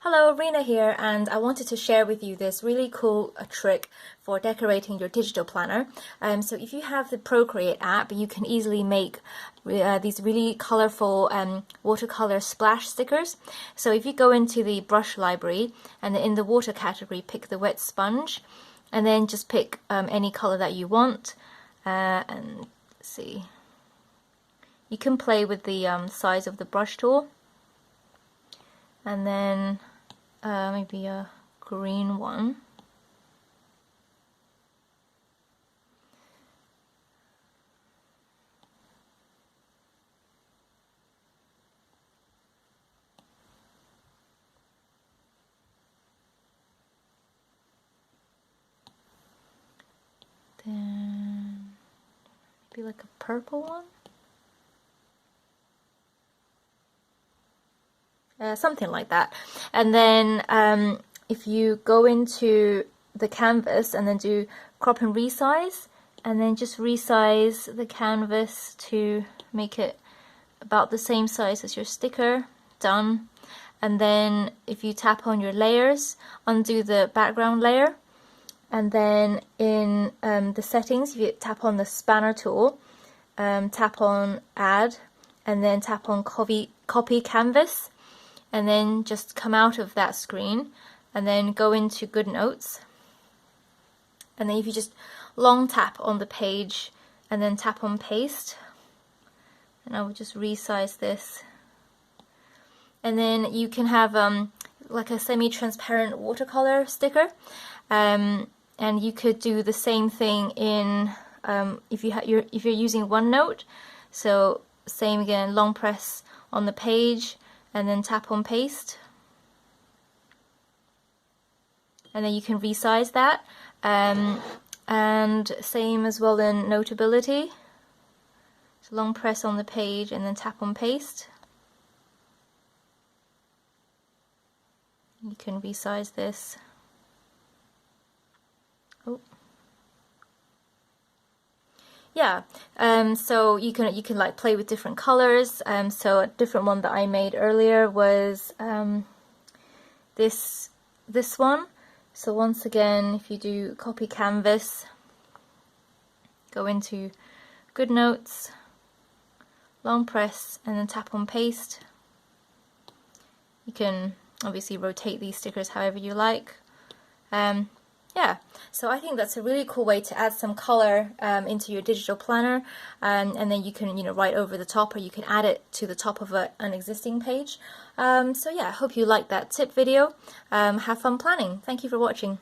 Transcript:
Hello, Rena here, and I wanted to share with you this really cool trick for decorating your digital planner. So if you have the Procreate app, you can easily make these really colorful watercolor splash stickers. So if you go into the brush library and in the water category, pick the wet sponge, and then just pick any color that you want. And let's see, you can play with the size of the brush tool. And then maybe a green one. Then maybe like a purple one. Something like that. And then if you go into the canvas and then do crop and resize, and then just resize the canvas to make it about the same size as your sticker. Done. And then if you tap on your layers, undo the background layer, and then in the settings, if you tap on the spanner tool, tap on add, and then tap on copy canvas, and then just come out of that screen and then go into Goodnotes, and then if you just long tap on the page and then tap on paste, and I will just resize this, and then you can have like a semi-transparent watercolor sticker, and you could do the same thing in if you're using OneNote. So same again, long press on the page and then tap on paste, and then you can resize that, and same as well in Notability. So long press on the page and then tap on paste. You can resize this. Oh. Yeah, so you can like play with different colors. So a different one that I made earlier was this one. So once again, if you do copy canvas, go into Goodnotes, long press, and then tap on paste. You can obviously rotate these stickers however you like. Yeah, so I think that's a really cool way to add some color into your digital planner, and then you can write over the top, or you can add it to the top of an existing page. So yeah, I hope you liked that tip video. Have fun planning. Thank you for watching.